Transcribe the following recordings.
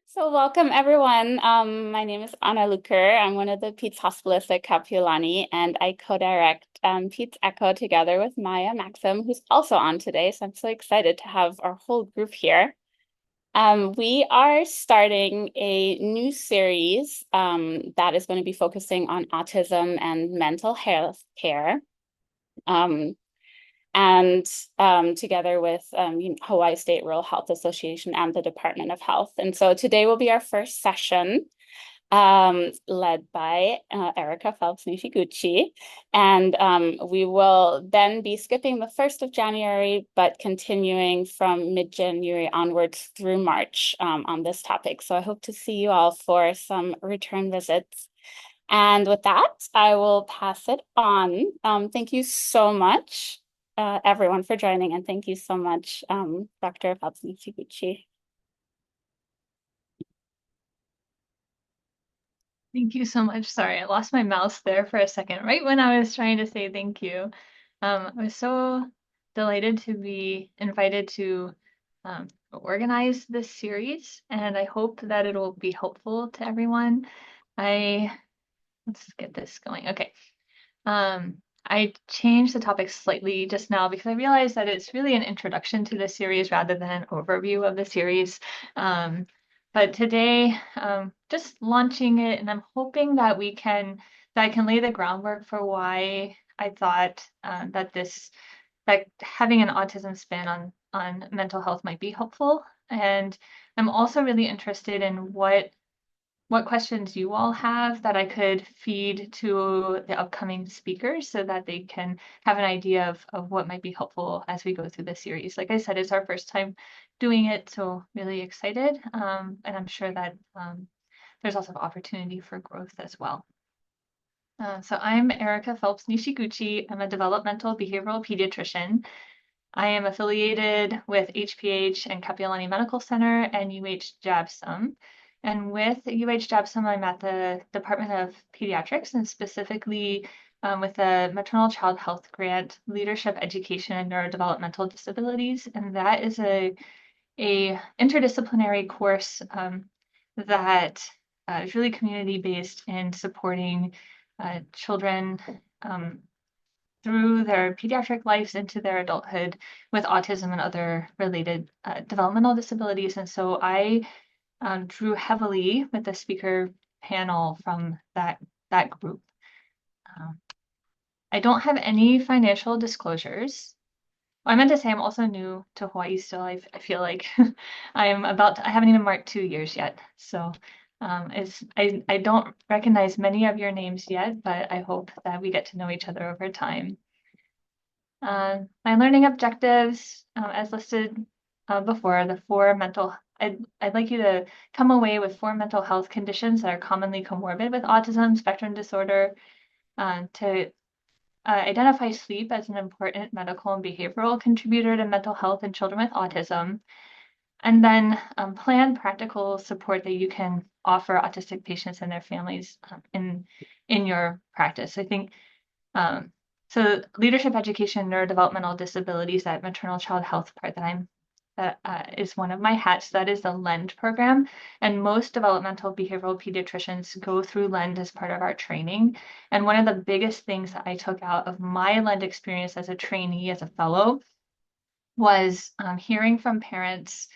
So welcome everyone. My name is Anna Luker. I'm one of the Pete's hospitalists at Kapiolani, and I co-direct Pete's Echo together with Maya Maxim, who's also on today. So I'm so excited to have our whole group here. We are starting a new series that is going to be focusing on autism and mental health care. Um, and together with Hawaii State Rural Health Association and the Department of Health. And so today will be our first session, led by Erika Phelps-Nishiguchi. And we will then be skipping the 1st of January, but continuing from mid-January onwards through March on this topic. So I hope to see you all for some return visits. And with that, I will pass it on. Thank you so much, everyone, for joining, and thank you so much, Dr. Phelps-Nishiguchi. Thank you so much. Sorry, I lost my mouse there for a second, right when I was trying to say thank you. I was so delighted to be invited to organize this series, and I hope that it'll be helpful to everyone. Let's get this going. Okay. I changed the topic slightly just now because I realized that it's really an introduction to the series rather than an overview of the series. But today, just launching it, and I'm hoping that I can lay the groundwork for why I thought that having an autism spin on mental health might be helpful. And I'm also really interested in what questions you all have that I could feed to the upcoming speakers so that they can have an idea of what might be helpful as we go through the series. Like I said, it's our first time doing it, so really excited. And I'm sure that there's lots of opportunity for growth as well. So I'm Erika Phelps-Nishiguchi. I'm a developmental behavioral pediatrician. I am affiliated with HPH and Kapiolani Medical Center and UH JABSOM. And with UH JABSOM, I'm at the Department of Pediatrics and specifically with the Maternal Child Health Grant, Leadership Education and Neurodevelopmental Disabilities. And that is a interdisciplinary course that is really community-based in supporting children through their pediatric lives into their adulthood with autism and other related developmental disabilities. And so I drew heavily with the speaker panel from that group. I don't have any financial disclosures. I meant to say I'm also new to Hawaii still. I feel like I haven't even marked 2 years yet. So I don't recognize many of your names yet, but I hope that we get to know each other over time. My learning objectives, as listed before, I'd like you to come away with 4 mental health conditions that are commonly comorbid with autism spectrum disorder, to identify sleep as an important medical and behavioral contributor to mental health in children with autism, and then plan practical support that you can offer autistic patients and their families in your practice. I think so leadership education, neurodevelopmental disabilities, that maternal child health part that is one of my hats. That is the LEND program. And most developmental behavioral pediatricians go through LEND as part of our training. And one of the biggest things that I took out of my LEND experience as a trainee, as a fellow, was hearing from parents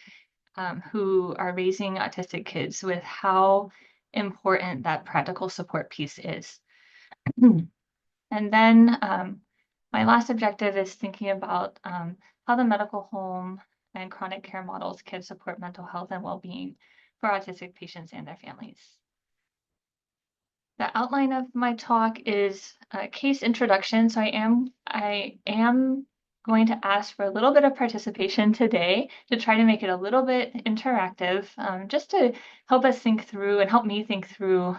who are raising autistic kids with how important that practical support piece is. And then my last objective is thinking about how the medical home and chronic care models can support mental health and well-being for autistic patients and their families. The outline of my talk is a case introduction. So I am going to ask for a little bit of participation today to try to make it a little bit interactive, just to help us think through and help me think through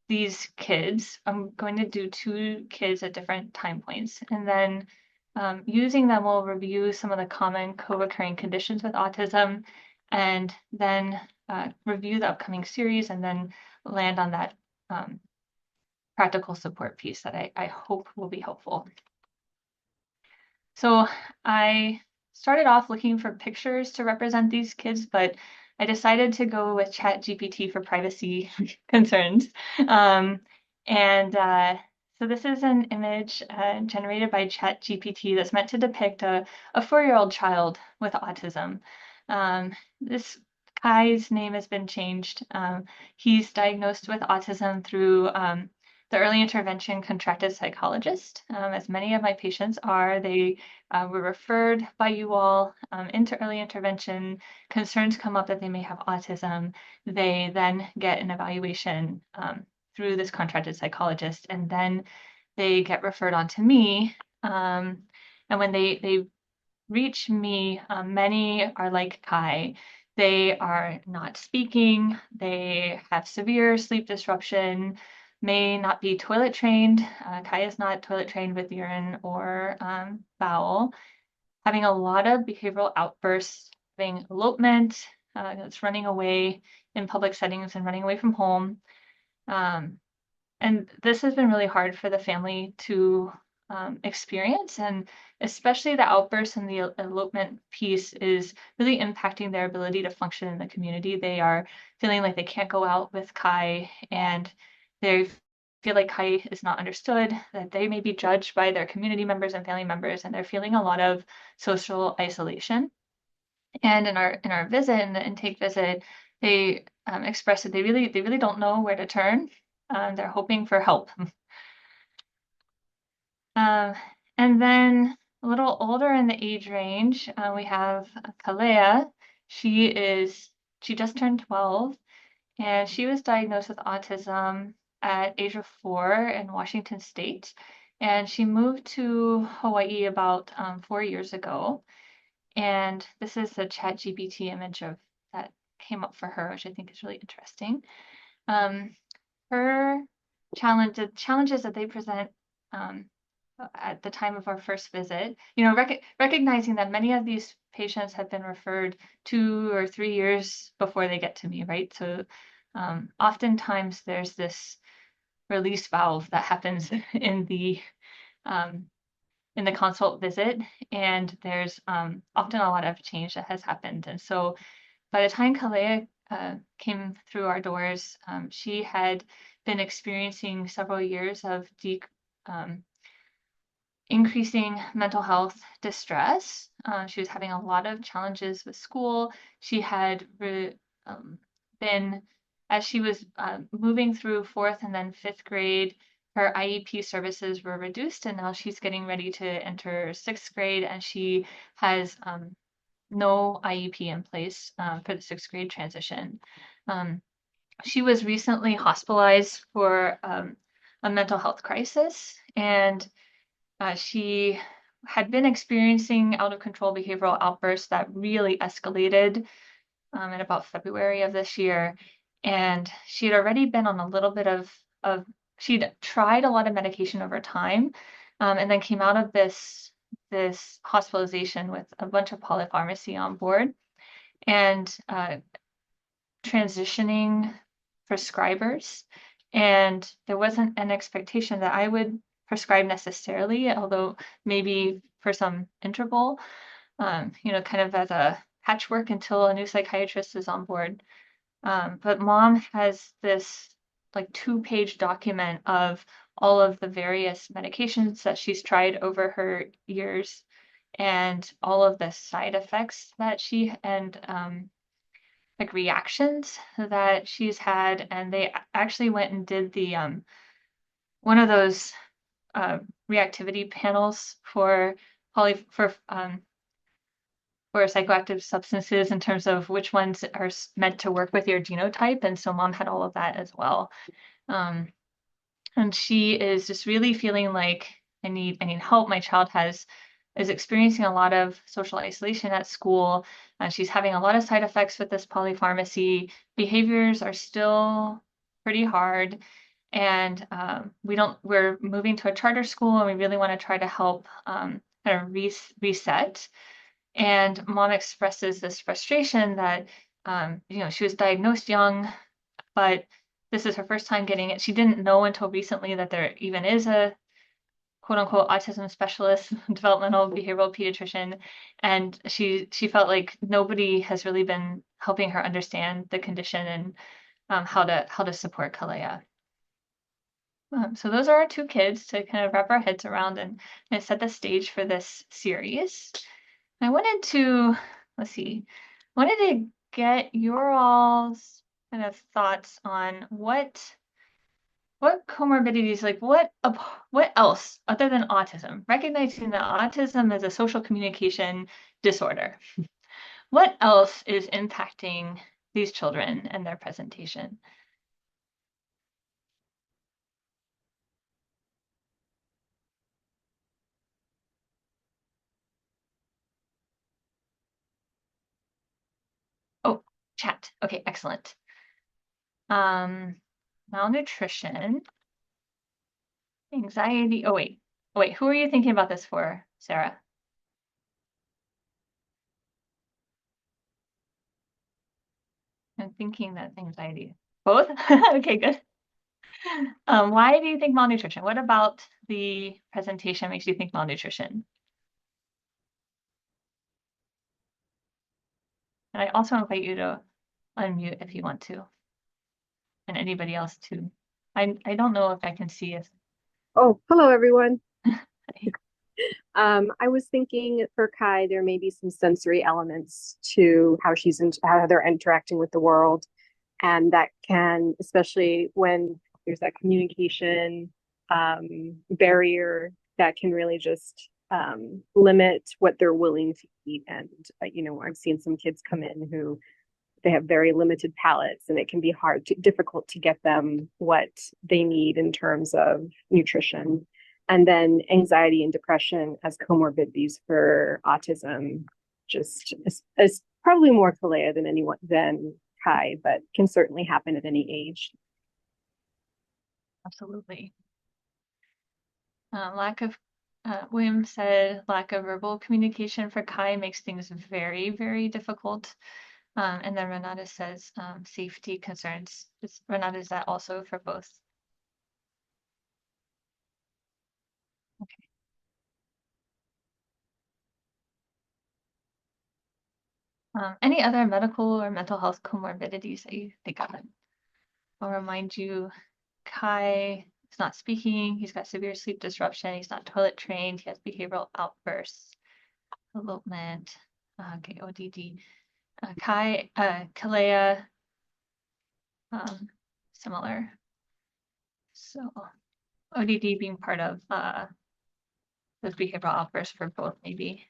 these kids. I'm going to do 2 kids at different time points, and then using them, we'll review some of the common co-occurring conditions with autism, and then review the upcoming series, and then land on that practical support piece that I hope will be helpful. So I started off looking for pictures to represent these kids, but I decided to go with ChatGPT for privacy concerns. Um, and so this is an image generated by ChatGPT that's meant to depict a 4-year-old child with autism. This Kai's name has been changed. He's diagnosed with autism through the early intervention contracted psychologist. As many of my patients are, they were referred by you all into early intervention. Concerns come up that they may have autism. They then get an evaluation through this contracted psychologist, and then they get referred on to me. And when they reach me, many are like Kai. They are not speaking, they have severe sleep disruption, may not be toilet trained. Kai is not toilet trained with urine or bowel, having a lot of behavioral outbursts, having elopement, that's running away in public settings and running away from home. And this has been really hard for the family to experience, and especially the outbursts and the elopement piece is really impacting their ability to function in the community. They are feeling like they can't go out with Kai, and they feel like Kai is not understood, that they may be judged by their community members and family members, and they're feeling a lot of social isolation. And in our visit, in the intake visit, they expressed that they really don't know where to turn. They're hoping for help. Um, and then a little older in the age range, we have Kalea. She just turned 12, and she was diagnosed with autism at age of 4 in Washington State. And she moved to Hawaii about 4 years ago. And this is the ChatGPT image of that came up for her, which I think is really interesting. Um, her the challenges that they present at the time of our first visit, recognizing that many of these patients have been referred 2 or 3 years before they get to me, right? So oftentimes there's this release valve that happens um, in the consult visit, and there's often a lot of change that has happened. And so by the time Kalea came through our doors, she had been experiencing several years of increasing mental health distress. She was having a lot of challenges with school. She had been, as she was moving through fourth and then fifth grade, her IEP services were reduced, and now she's getting ready to enter sixth grade, and she has no IEP in place for the sixth grade transition. She was recently hospitalized for a mental health crisis, and she had been experiencing out of control behavioral outbursts that really escalated in about February of this year. And she had already been on a little bit she'd tried a lot of medication over time, and then came out of this hospitalization with a bunch of polypharmacy on board, and transitioning prescribers. And there wasn't an expectation that I would prescribe necessarily, although maybe for some interval, kind of as a patchwork until a new psychiatrist is on board. But mom has this like 2-page document of all of the various medications that she's tried over her years, and all of the side effects that and like reactions that she's had. And they actually went and did the one of those reactivity panels for psychoactive substances in terms of which ones are meant to work with your genotype. And so mom had all of that as well. And she is just really feeling like I need help. My child is experiencing a lot of social isolation at school. She's having a lot of side effects with this polypharmacy. Behaviors are still pretty hard. And we're moving to a charter school, and we really want to try to help kind of reset. And mom expresses this frustration that, she was diagnosed young, but this is her first time getting it. She didn't know until recently that there even is a quote unquote autism specialist, developmental behavioral pediatrician, and she felt like nobody has really been helping her understand the condition and how to support Kalea. So those are our two kids to kind of wrap our heads around and set the stage for this series. I wanted to, let's see, wanted to get your all's kind of thoughts on what comorbidities, like what else other than autism, recognizing that autism is a social communication disorder. What else is impacting these children and their presentation? Oh, chat. Okay, excellent. Um, Malnutrition, anxiety. Oh wait, who are you thinking about this for, Sarah? I'm thinking that anxiety. Both? Okay, good. Why do you think malnutrition? What about the presentation makes you think malnutrition? And I also invite you to unmute if you want to, and anybody else too. I don't know if I can see if Oh, hello everyone. I was thinking for Kai, there may be some sensory elements to how they're interacting with the world, and that can, especially when there's that communication barrier, that can really just limit what they're willing to eat. And I've seen some kids come in who they have very limited palates, and it can be difficult to get them what they need in terms of nutrition. And then anxiety and depression as comorbidities for autism just is probably more Kalea than Kai, but can certainly happen at any age. absolutely. William said lack of verbal communication for Kai makes things very, very difficult. And then Renata says safety concerns. Renata, is that also for both? Okay. Any other medical or mental health comorbidities that you think of? I'll remind you, Kai is not speaking. He's got severe sleep disruption. He's not toilet trained. He has behavioral outbursts, elopement. Okay, ODD. Kalea, similar. So ODD being part of those behavioral outbursts for both, maybe.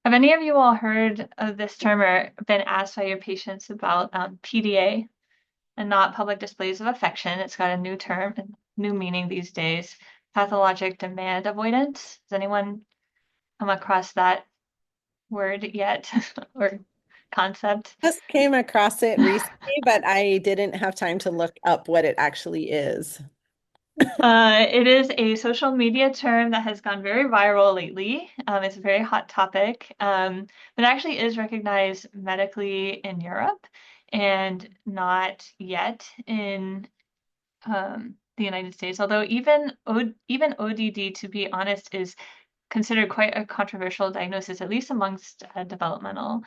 Have any of you all heard of this term or been asked by your patients about PDA and not public displays of affection? It's got a new term, new meaning these days, pathologic demand avoidance. Has anyone come across that word yet or concept? Just came across it recently, but I didn't have time to look up what it actually is. It is a social media term that has gone very viral lately. It's a very hot topic, but it actually is recognized medically in Europe and not yet in the United States. Although even ODD, to be honest, is considered quite a controversial diagnosis, at least amongst developmental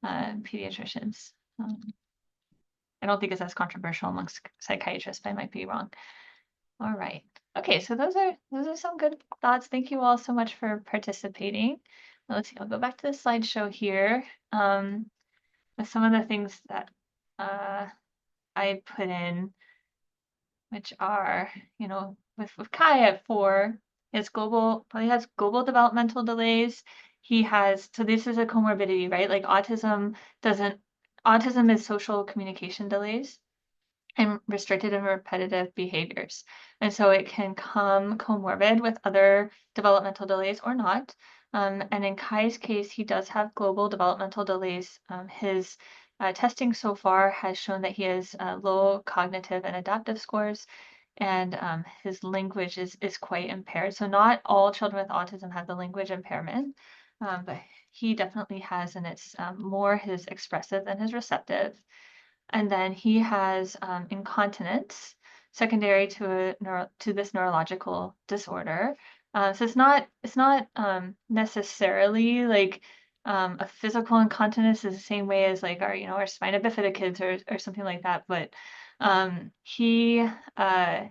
pediatricians. I don't think it's as controversial amongst psychiatrists, but I might be wrong. All right. Okay, so those are some good thoughts. Thank you all so much for participating. Let's see, I'll go back to the slideshow here with some of the things that I put in, which are, with Kai at 4, probably has global developmental delays. So this is a comorbidity, right? Like autism is social communication delays and restricted and repetitive behaviors. And so it can come comorbid with other developmental delays or not. And in Kai's case, he does have global developmental delays. His testing so far has shown that he has low cognitive and adaptive scores, and his language is quite impaired. So not all children with autism have the language impairment, but he definitely has, and it's more his expressive than his receptive. And then he has incontinence secondary to this neurological disorder. So it's not necessarily like a physical incontinence is the same way as like our spina bifida kids or something like that. But um, he uh,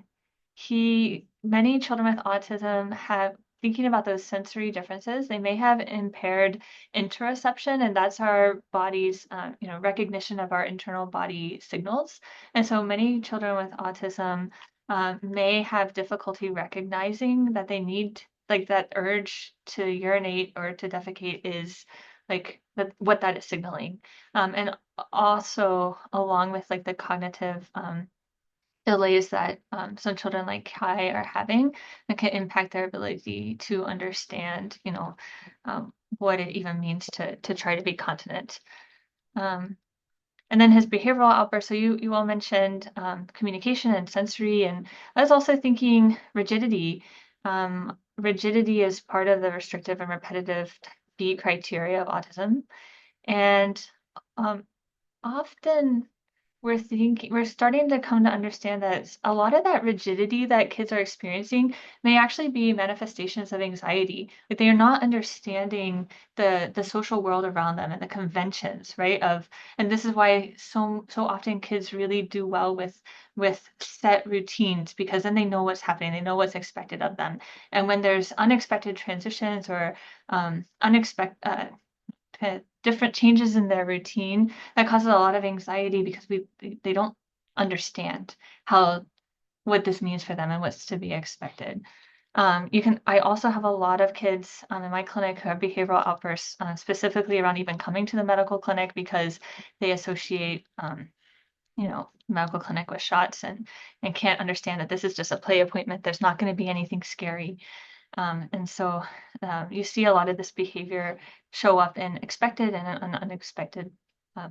many children with autism have, thinking about those sensory differences, they may have impaired interoception, and that's our body's recognition of our internal body signals. And so many children with autism may have difficulty recognizing that they need, like, that urge to urinate or to defecate is like what that is signaling. And also along with like the cognitive delays that some children like Kai are having that can impact their ability to understand, what it even means to try to be continent. And then his behavioral outbursts. So you all mentioned communication and sensory, and I was also thinking rigidity. Rigidity is part of the restrictive and repetitive B criteria of autism, and um, often we're starting to come to understand that a lot of that rigidity that kids are experiencing may actually be manifestations of anxiety. Like they are not understanding the social world around them and the conventions, right? And this is why so often kids really do well with set routines, because then they know what's happening, they know what's expected of them. And when there's unexpected transitions or unexpected different changes in their routine, that causes a lot of anxiety because they don't understand what this means for them and what's to be expected. I also have a lot of kids in my clinic who have behavioral outbursts, specifically around even coming to the medical clinic because they associate medical clinic with shots and can't understand that this is just a play appointment. There's not going to be anything scary. And so you see a lot of this behavior show up in expected and unexpected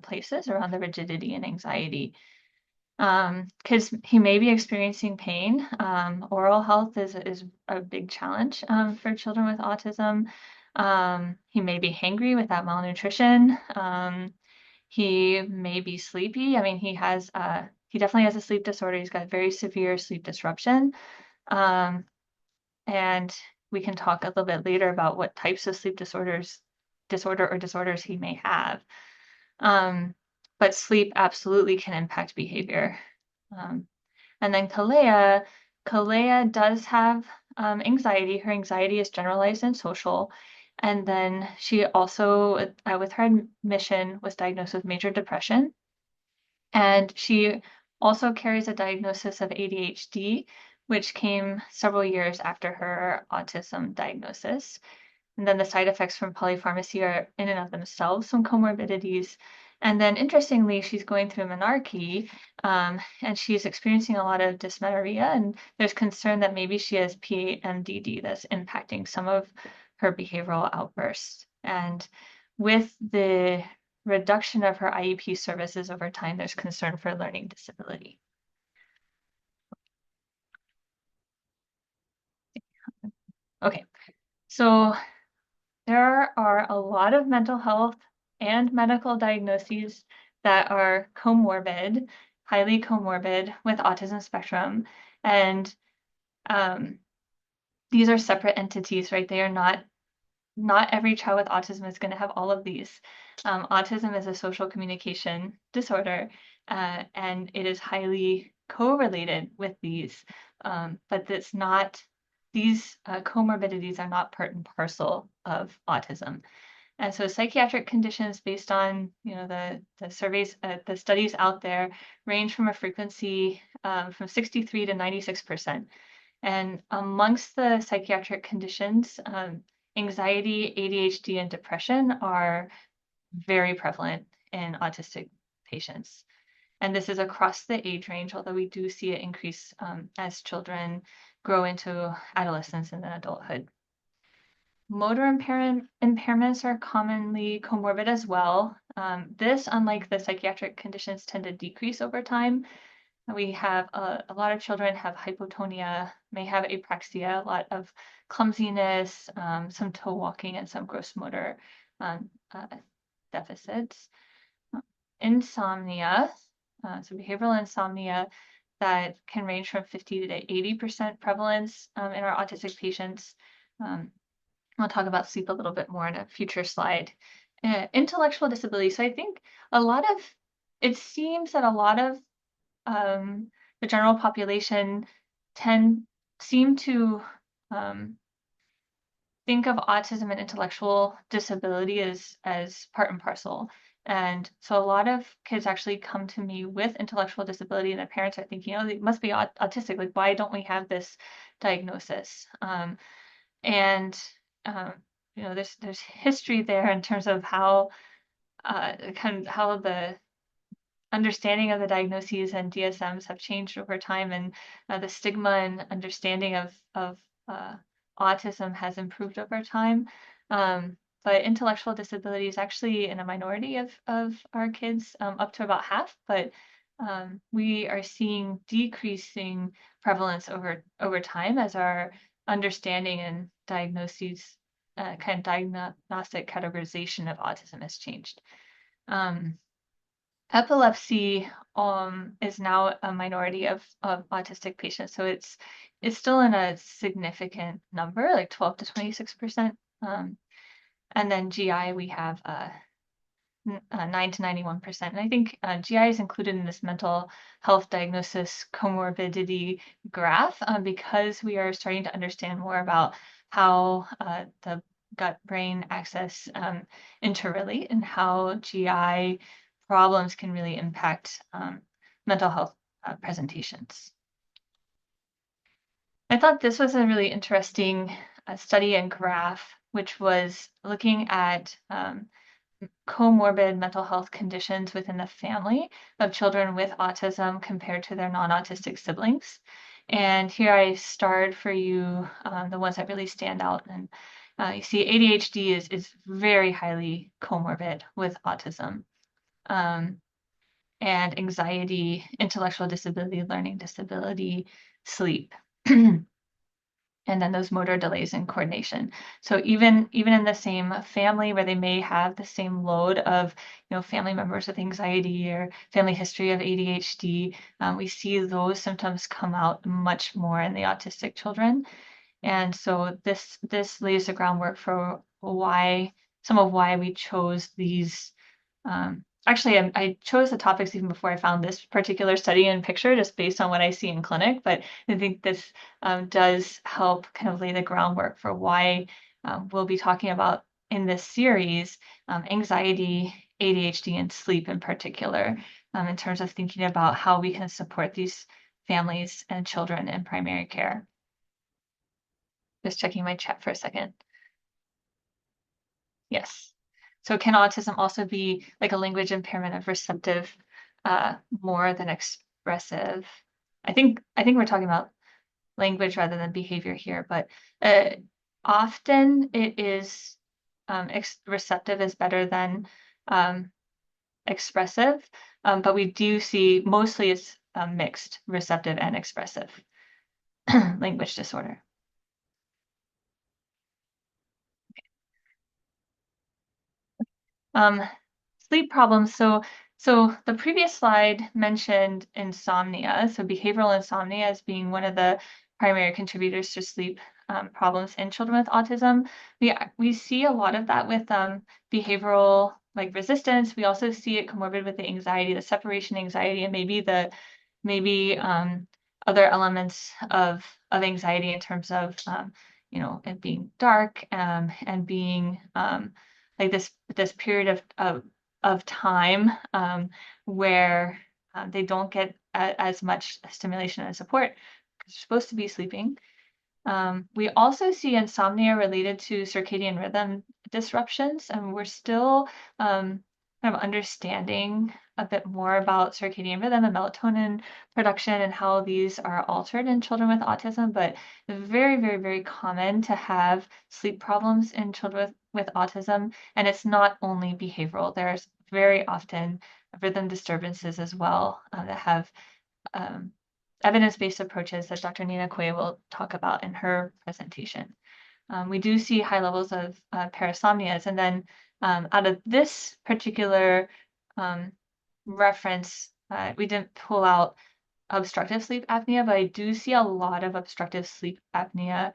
places around the rigidity and anxiety. Because he may be experiencing pain. Oral health is a big challenge for children with autism. He may be hangry without malnutrition. He may be sleepy. I mean, he definitely has a sleep disorder. He's got very severe sleep disruption. And we can talk a little bit later about what types of sleep disorders he may have. But sleep absolutely can impact behavior. And then Kalea does have anxiety. Her anxiety is generalized and social. And then she also, with her admission, was diagnosed with major depression. And she also carries a diagnosis of ADHD, which came several years after her autism diagnosis. And then the side effects from polypharmacy are in and of themselves some comorbidities. And then interestingly, she's going through menarche, and she's experiencing a lot of dysmenorrhea, and there's concern that maybe she has PMDD that's impacting some of her behavioral outbursts. And with the reduction of her IEP services over time, there's concern for learning disability. Okay, so there are a lot of mental health and medical diagnoses that are comorbid, highly comorbid with autism spectrum. And these are separate entities, right? They are not every child with autism is going to have all of these. Autism is a social communication disorder, and it is highly correlated with these, but these comorbidities are not part and parcel of autism. And so psychiatric conditions based on the surveys, the studies out there range from a frequency from 63 to 96%. And amongst the psychiatric conditions, anxiety, ADHD, and depression are very prevalent in autistic patients. And this is across the age range, although we do see it increase as children grow into adolescence and then adulthood. Motor impairments are commonly comorbid as well. This, unlike the psychiatric conditions, tend to decrease over time. We have a lot of children have hypotonia, may have apraxia, a lot of clumsiness, some toe walking, and some gross motor deficits. Insomnia, so behavioral insomnia that can range from 50 to 80% prevalence in our autistic patients. I'll talk about sleep a little bit more in a future slide. Intellectual disability. So I think it seems that a lot of the general population seem to think of autism and intellectual disability as part and parcel. And so a lot of kids actually come to me with intellectual disability, and their parents are thinking, oh, they must be autistic. Like, why don't we have this diagnosis? And there's history there in terms of how how the understanding of the diagnoses and DSMs have changed over time, and the stigma and understanding of autism has improved over time. But intellectual disability is actually in a minority of our kids, up to about half, but we are seeing decreasing prevalence over time as our understanding and diagnoses, kind of diagnostic categorization of autism has changed. Epilepsy is now a minority of autistic patients, so it's still in a significant number, like 12 to 26%. And then GI, we have 9 to 91%. And I think GI is included in this mental health diagnosis comorbidity graph because we are starting to understand more about how the gut-brain axis interrelate and how GI problems can really impact mental health presentations. I thought this was a really interesting study and graph, which was looking at comorbid mental health conditions within the family of children with autism compared to their non-autistic siblings. And here I starred for you the ones that really stand out. And you see ADHD is very highly comorbid with autism. And anxiety, intellectual disability, learning disability, sleep. And then those motor delays in coordination. So even in the same family where they may have the same load of family members with anxiety or family history of ADHD, we see those symptoms come out much more in the autistic children. And so this lays the groundwork for why we chose these. Actually, I chose the topics even before I found this particular study and picture, just based on what I see in clinic. But I think this does help kind of lay the groundwork for why we'll be talking about in this series anxiety, ADHD, and sleep in particular, in terms of thinking about how we can support these families and children in primary care. Just checking my chat for a second. Yes. So can autism also be like a language impairment of receptive more than expressive? I think we're talking about language rather than behavior here, but often it is receptive is better than expressive, but we do see mostly it's mixed receptive and expressive language disorder. Sleep problems. So the previous slide mentioned insomnia. So behavioral insomnia as being one of the primary contributors to sleep problems in children with autism. We see a lot of that with behavioral like resistance. We also see it comorbid with the anxiety, the separation anxiety, and maybe other elements of anxiety in terms of it being dark and being like this period of time where they don't get as much stimulation and support because they're supposed to be sleeping. We also see insomnia related to circadian rhythm disruptions, and we're still kind of understanding a bit more about circadian rhythm and melatonin production and how these are altered in children with autism, but it's very, very, very common to have sleep problems in children with autism, and it's not only behavioral. There's very often rhythm disturbances as well that have evidence-based approaches that Dr. Nina Quay will talk about in her presentation. We do see high levels of parasomnias, and then Out of this particular reference, we didn't pull out obstructive sleep apnea, but I do see a lot of obstructive sleep apnea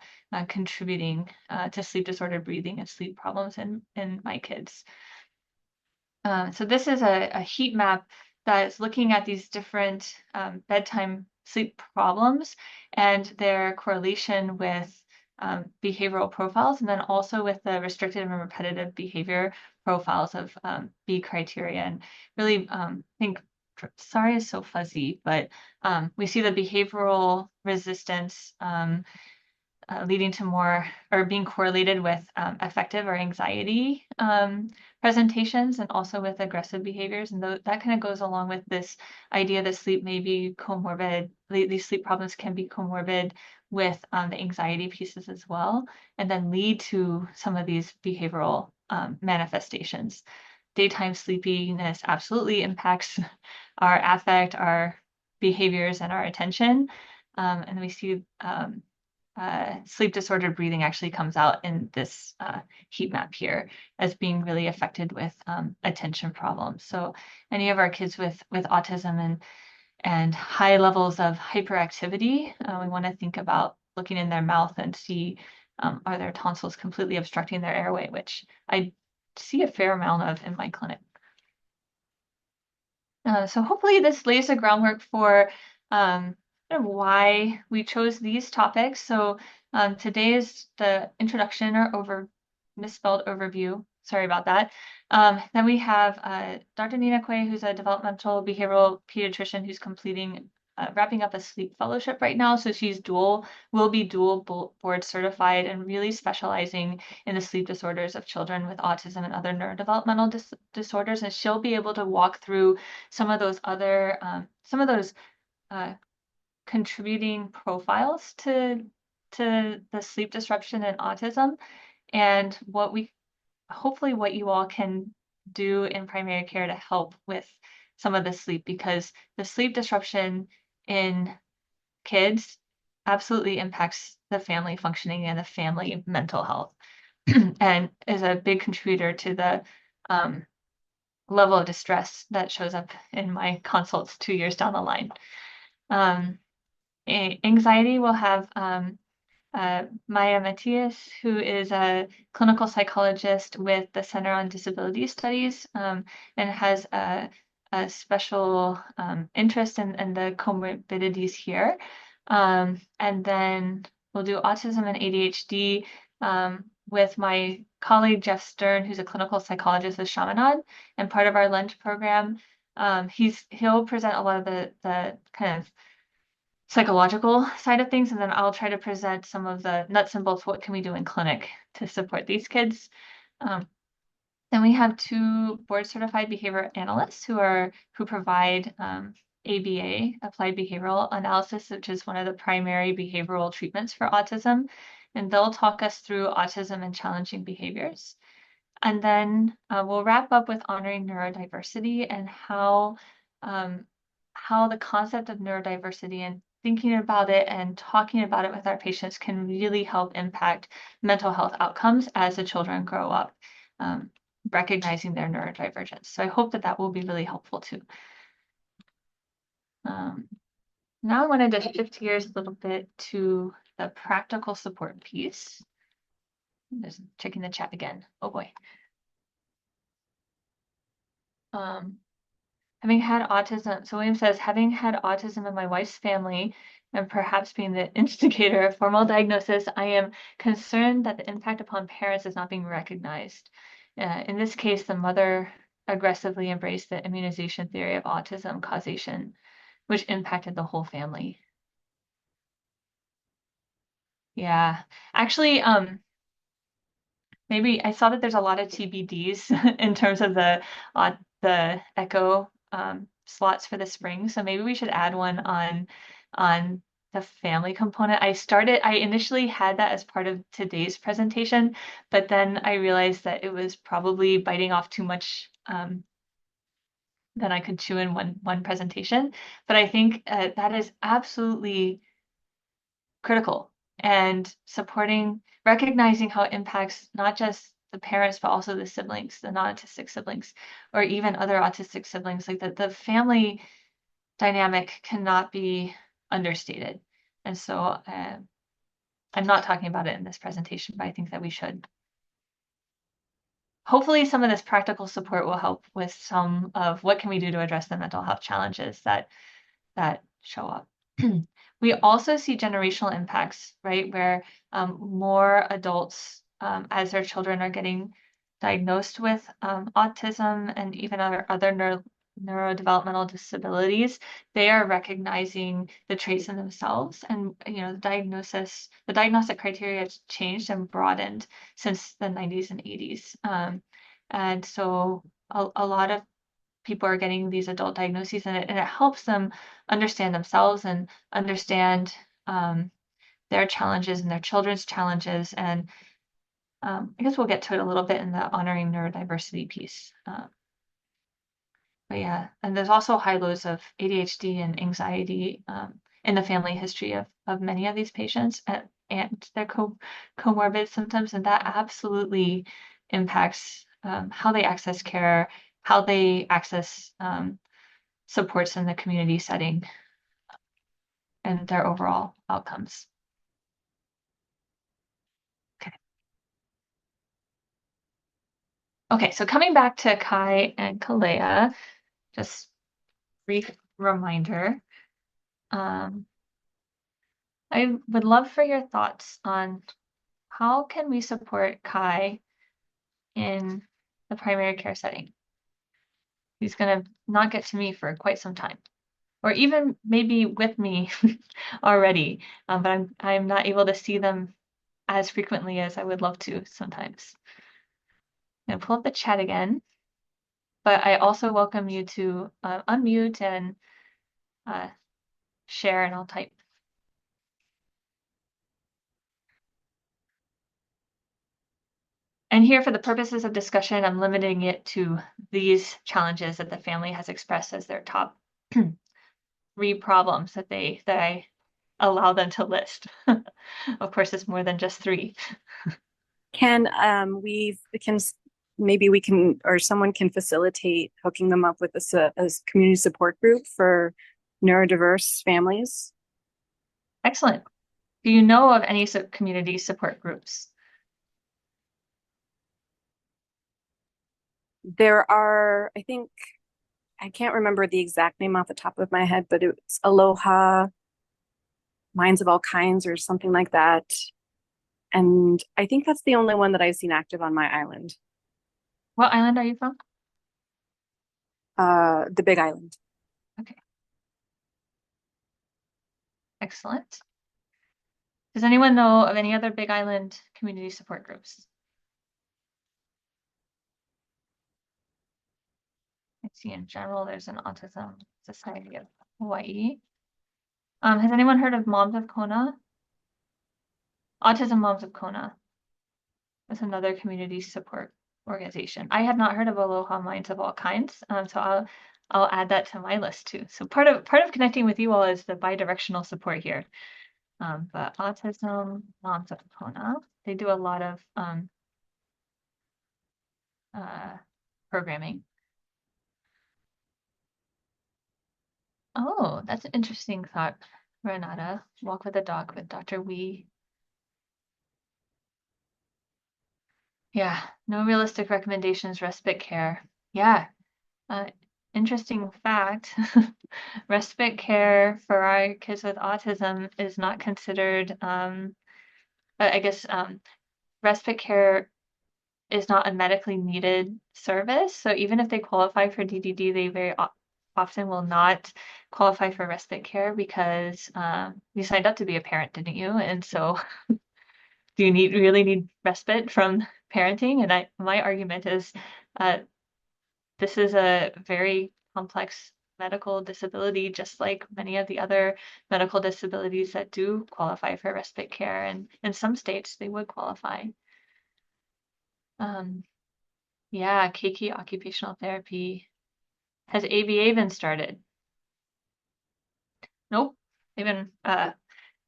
contributing to sleep disordered breathing and sleep problems in my kids. So this is a heat map that is looking at these different bedtime sleep problems and their correlation with behavioral profiles, and then also with the restrictive and repetitive behavior profiles of B criteria. And really, I think, sorry is so fuzzy, but we see the behavioral resistance leading to more or being correlated with affective or anxiety presentations, and also with aggressive behaviors. And that kind of goes along with this idea that sleep may be comorbid. These sleep problems can be comorbid with the anxiety pieces as well, and then lead to some of these behavioral manifestations. Daytime sleepiness absolutely impacts our affect, our behaviors, and our attention. And we see sleep disordered breathing actually comes out in this heat map here as being really affected with attention problems. So any of our kids with autism and high levels of hyperactivity, we want to think about looking in their mouth and see are their tonsils completely obstructing their airway, which I see a fair amount of in my clinic. So hopefully this lays the groundwork for kind of why we chose these topics. So today is the introduction or misspelled overview. Sorry about that. Then we have Dr. Nina Quay, who's a developmental behavioral pediatrician who's wrapping up a sleep fellowship right now. So she's will be dual board certified and really specializing in the sleep disorders of children with autism and other neurodevelopmental disorders. And she'll be able to walk through some of those other, contributing profiles to the sleep disruption and autism, and hopefully what you all can do in primary care to help with some of the sleep, because the sleep disruption in kids absolutely impacts the family functioning and the family mental health and is a big contributor to the level of distress that shows up in my consults 2 years down the line. Anxiety will have Maya Matias, who is a clinical psychologist with the Center on Disability Studies and has a special interest in the comorbidities here. And then we'll do autism and ADHD with my colleague Jeff Stern, who's a clinical psychologist with Chaminade and part of our lunch program. He'll present a lot of the kind of psychological side of things, and then I'll try to present some of the nuts and bolts. What can we do in clinic to support these kids? Then we have 2 board certified behavior analysts who provide ABA, applied behavioral analysis, which is one of the primary behavioral treatments for autism, and they'll talk us through autism and challenging behaviors. And then we'll wrap up with honoring neurodiversity and how the concept of neurodiversity and thinking about it and talking about it with our patients can really help impact mental health outcomes as the children grow up, recognizing their neurodivergence. So I hope that will be really helpful too. Now I wanted to shift gears a little bit to the practical support piece. Just checking the chat again. Oh boy. Having had autism, so William says, having had autism in my wife's family and perhaps being the instigator of formal diagnosis, I am concerned that the impact upon parents is not being recognized. In this case, the mother aggressively embraced the immunization theory of autism causation, which impacted the whole family. Yeah, actually, maybe I saw that there's a lot of TBDs in terms of the echo slots for the spring. So maybe we should add one on the family component. I initially had that as part of today's presentation, but then I realized that it was probably biting off too much than I could chew in one presentation. But I think that is absolutely critical, and recognizing how it impacts not just the parents, but also the siblings, the non-autistic siblings, or even other autistic siblings. Like the family dynamic cannot be understated. And so I'm not talking about it in this presentation, but I think that we should. Hopefully some of this practical support will help with some of what can we do to address the mental health challenges that show up. We also see generational impacts, right? Where more adults, as their children are getting diagnosed with autism and even other neurodevelopmental disabilities, they are recognizing the traits in themselves, and the diagnostic criteria has changed and broadened since the 90s and 80s, and so a lot of people are getting these adult diagnoses, and it helps them understand themselves and understand their challenges and their children's challenges. And I guess we'll get to it a little bit in the honoring neurodiversity piece. But yeah, and there's also high lows of ADHD and anxiety in the family history of many of these patients, and their comorbid symptoms, and that absolutely impacts how they access care, how they access supports in the community setting, and their overall outcomes. Okay. Okay, so coming back to Kai and Kalea, just brief reminder. I would love for your thoughts on how can we support Kai in the primary care setting. He's going to not get to me for quite some time, or even maybe with me already, but I'm not able to see them as frequently as I would love to sometimes. I'm going to pull up the chat again, but I also welcome you to unmute and share, and I'll type. And here, for the purposes of discussion, I'm limiting it to these challenges that the family has expressed as their top 3 problems that I allow them to list. Of course, it's more than just 3. Maybe we can, or someone can facilitate hooking them up with a community support group for neurodiverse families. Excellent. Do you know of any community support groups? There are, I can't remember the exact name off the top of my head, but it's Aloha Minds of All Kinds or something like that. And I think that's the only one that I've seen active on my island. What island are you from? The Big Island. Okay. Excellent. Does anyone know of any other Big Island community support groups? I see in general there's an Autism Society of Hawaii. Has anyone heard of Moms of Kona? Autism Moms of Kona. That's another community support organization. I had not heard of Aloha Minds of All Kinds, so I'll add that to my list too. So part of connecting with you all is the bi-directional support here. But Autism Moms of Kona, they do a lot of programming. Oh, that's an interesting thought, Renata. Walk with a Dog with Dr. Wee. Yeah, no realistic recommendations, respite care. Yeah, interesting fact. Respite care for our kids with autism is not considered, I guess, respite care is not a medically needed service. So even if they qualify for DDD, they very often will not qualify for respite care because you signed up to be a parent, didn't you? And so do you really need respite from parenting? And my argument is this is a very complex medical disability, just like many of the other medical disabilities that do qualify for respite care. And in some states, they would qualify. Yeah, Keiki Occupational Therapy. Has ABA been started? Nope. They've been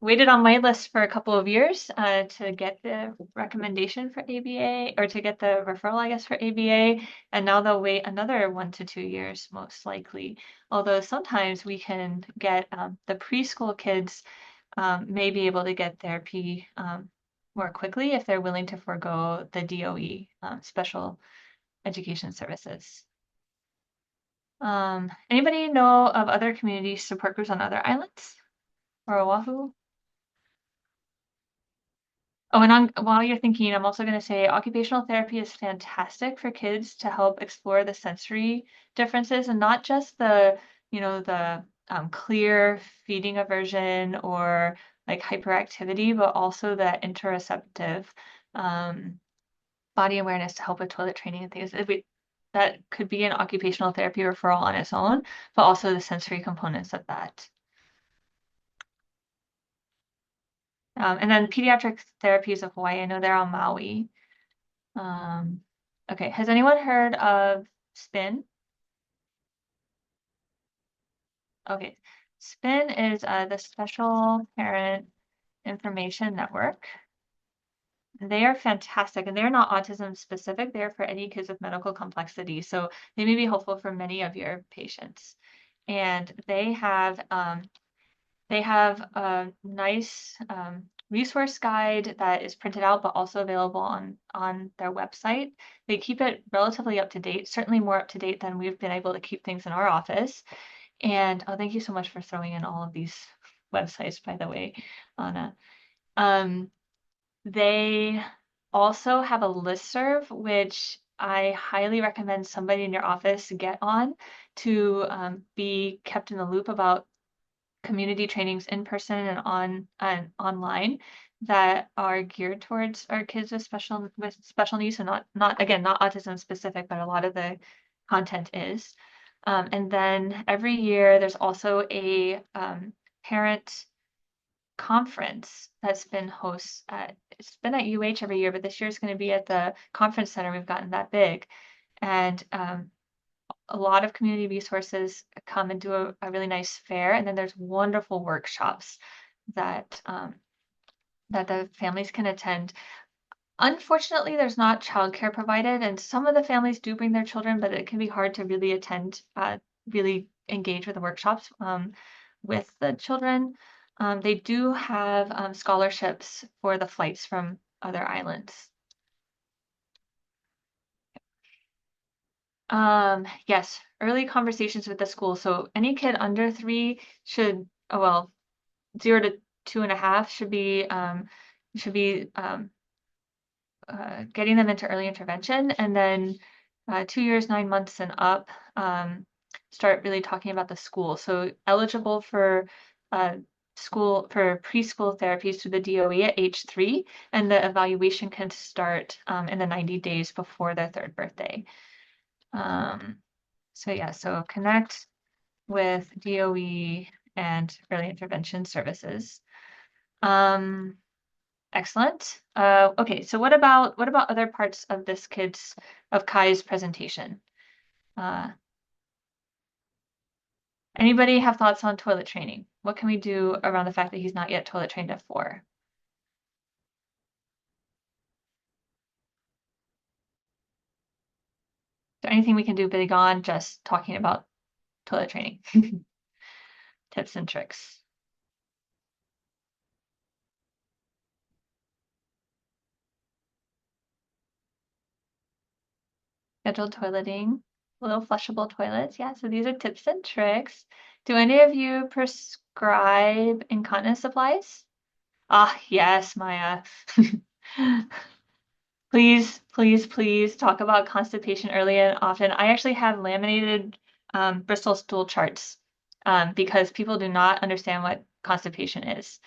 waited on my list for a couple of years to get the recommendation for ABA or to get the referral, I guess, for ABA. And now they'll wait another 1 to 2 years, most likely. Although sometimes we can get the preschool kids may be able to get therapy more quickly if they're willing to forego the DOE special education services. Anybody know of other community support groups on other islands or Oahu? Oh, and while you're thinking, I'm also going to say occupational therapy is fantastic for kids to help explore the sensory differences and not just the clear feeding aversion or like hyperactivity, but also the interoceptive body awareness to help with toilet training and things. That could be an occupational therapy referral on its own, but also the sensory components of that. And then pediatric therapies of Hawaii, I know they're on Maui. Okay, has anyone heard of SPIN? Okay, SPIN is the Special Parent Information Network. They are fantastic, and they're not autism specific. They're for any kids with medical complexity, so they may be helpful for many of your patients. And they have a nice resource guide that is printed out, but also available on their website. They keep it relatively up to date, certainly more up to date than we've been able to keep things in our office. And oh, thank you so much for throwing in all of these websites, by the way, Anna. They also have a listserv, which I highly recommend somebody in your office get on to be kept in the loop about community trainings in person and online that are geared towards our kids with special needs, and not autism specific, but a lot of the content is. And then every year there's also a parent conference that's been it's been at UH every year, but this year it's going to be at the conference center. We've gotten that big, and a lot of community resources come and do a really nice fair, and then there's wonderful workshops that that the families can attend. Unfortunately, there's not childcare provided, and some of the families do bring their children, but it can be hard to really attend, really engage with the workshops with the children. They do have scholarships for the flights from other islands. Yes, early conversations with the school. So any kid under 3 should, 0 to 2.5 should be getting them into early intervention, and then 2 years, 9 months and up, start really talking about the school. So eligible for preschool therapies through the DOE at age 3, and the evaluation can start in the 90 days before their 3rd birthday. So connect with DOE and early intervention services. Excellent. Okay, so what about other parts of Kai's presentation? Anybody have thoughts on toilet training? What can we do around the fact that he's not yet toilet trained at 4? Is there anything we can do big on just talking about toilet training? Tips and tricks. Scheduled toileting, little flushable toilets. Yeah, so these are tips and tricks. Do any of you prescribe incontinence supplies? Ah, yes, Maya. Please, please, please talk about constipation early and often. I actually have laminated Bristol stool charts because people do not understand what constipation is.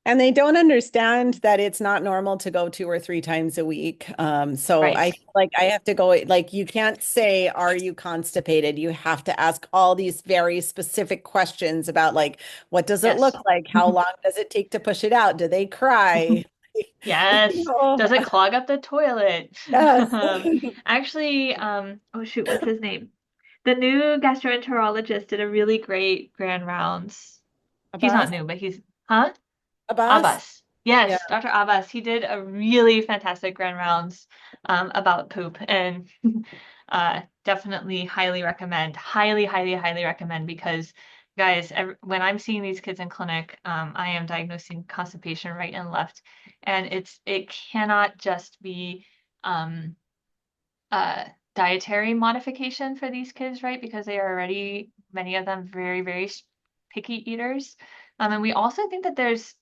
And they don't understand that it's not normal to go 2 or 3 times a week. So Right. I feel like I have to go, like, you can't say, are you constipated? You have to ask all these very specific questions about, like, what does it Yes. look like? How long does it take to push it out? Do they cry? Yes. You know? Does it clog up the toilet? Yes. Actually, oh shoot, what's his name? The new gastroenterologist did a really great grand rounds He's not Abbas? new, but huh? Abbas? Abbas. Yeah. Yes, Dr. Abbas. He did a really fantastic grand rounds about poop, and definitely highly recommend. Highly, highly, highly recommend, because guys, when I'm seeing these kids in clinic, I am diagnosing constipation right and left, and it cannot just be um, dietary modification for these kids, right? Because they are already, many of them, very, very picky eaters. And we also think that there's,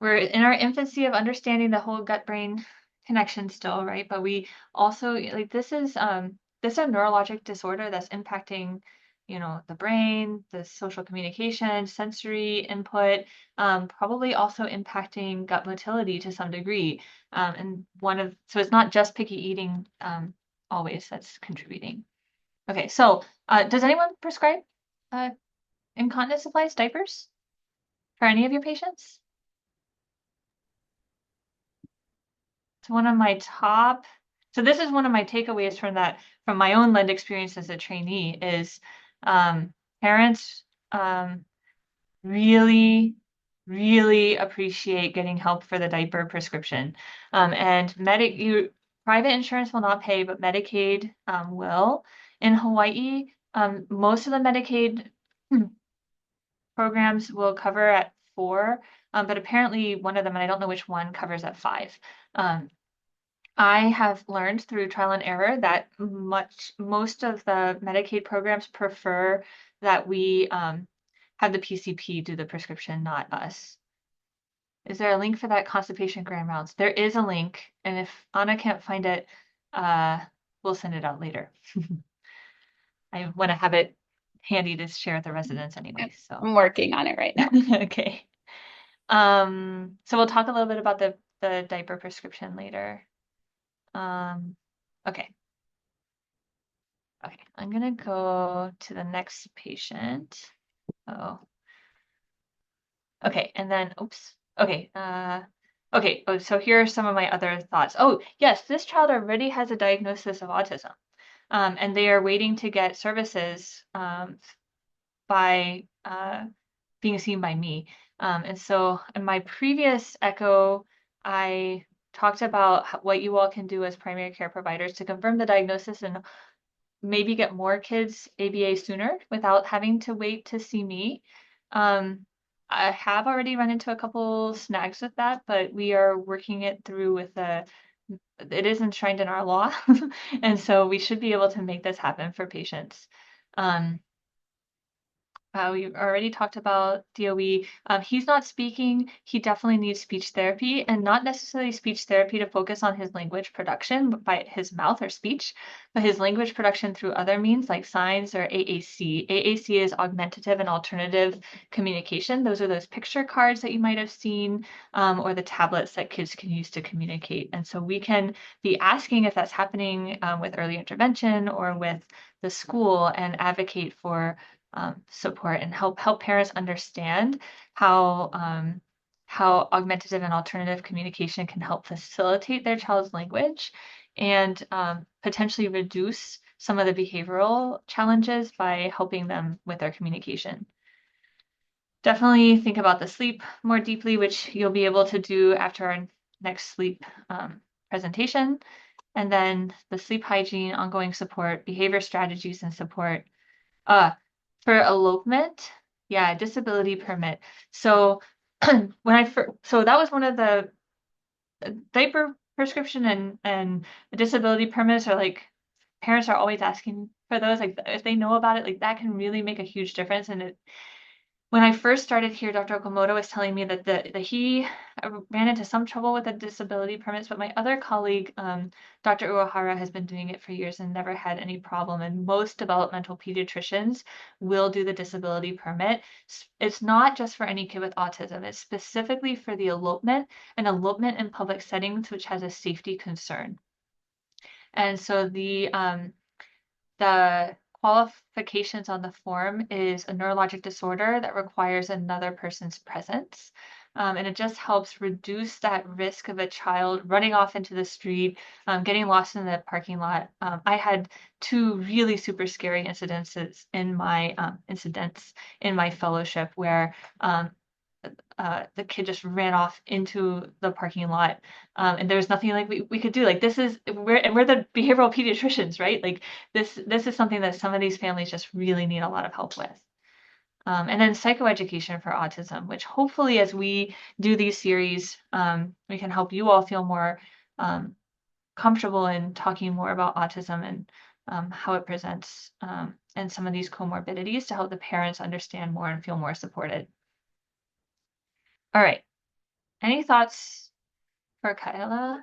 we're in our infancy of understanding the whole gut-brain connection still, right? But we also, like, this is a neurologic disorder that's impacting, the brain, the social communication, sensory input, probably also impacting gut motility to some degree. And so it's not just picky eating, always that's contributing. Okay, so does anyone prescribe uh, incontinence supplies, diapers, for any of your patients? It's one of my top. So this is one of my takeaways from my own learned experience as a trainee is parents really, really appreciate getting help for the diaper prescription. And private insurance will not pay, but Medicaid will. In Hawaii, most of the Medicaid programs will cover at 4, but apparently one of them, and I don't know which one, covers at 5. I have learned through trial and error that most of the Medicaid programs prefer that we have the PCP do the prescription, not us. Is there a link for that constipation grand rounds? There is a link, and if Anna can't find it, we'll send it out later. I want to have it handy to share with the residents anyway. So I'm working on it right now. okay. So we'll talk a little bit about the diaper prescription later. Okay. Okay, I'm gonna go to the next patient. Oh, okay, and then, oops. Okay, okay, oh, so here are some of my other thoughts. Oh, yes, this child already has a diagnosis of autism, and they are waiting to get services by being seen by me. And so in my previous echo, I talked about what you all can do as primary care providers to confirm the diagnosis and maybe get more kids ABA sooner without having to wait to see me. I have already run into a couple snags with that, but we are working it through it is enshrined in our law. And so we should be able to make this happen for patients. We've already talked about DOE. He's not speaking. He definitely needs speech therapy, and not necessarily speech therapy to focus on his language production by his mouth or speech, but his language production through other means like signs or AAC. AAC is augmentative and alternative communication. Those are those picture cards that you might have seen, or the tablets that kids can use to communicate. And so we can be asking if that's happening with early intervention or with the school and advocate for support and help parents understand how augmentative and alternative communication can help facilitate their child's language and potentially reduce some of the behavioral challenges by helping them with their communication. Definitely think about the sleep more deeply, which you'll be able to do after our next sleep presentation. And then the sleep hygiene, ongoing support, behavior strategies and support. For elopement, yeah, disability permit. So so that was one of the diaper prescription and disability permits are like, parents are always asking for those. Like if they know about it, like that can really make a huge difference. And when I first started here, Dr. Okamoto was telling me that he ran into some trouble with the disability permits, but my other colleague, Dr. Uehara, has been doing it for years and never had any problem. And most developmental pediatricians will do the disability permit. It's not just for any kid with autism. It's specifically for the elopement and elopement in public settings, which has a safety concern. And so the qualifications on the form is a neurologic disorder that requires another person's presence. And it just helps reduce that risk of a child running off into the street, getting lost in the parking lot. I had two really super scary incidences in my incidents in my fellowship where the kid just ran off into the parking lot, and there was nothing like we could do. Like this is we're the behavioral pediatricians, right? Like this is something that some of these families just really need a lot of help with. And then psychoeducation for autism, which hopefully as we do these series, we can help you all feel more comfortable in talking more about autism and how it presents, and some of these comorbidities to help the parents understand more and feel more supported. All right. Any thoughts for Kyla?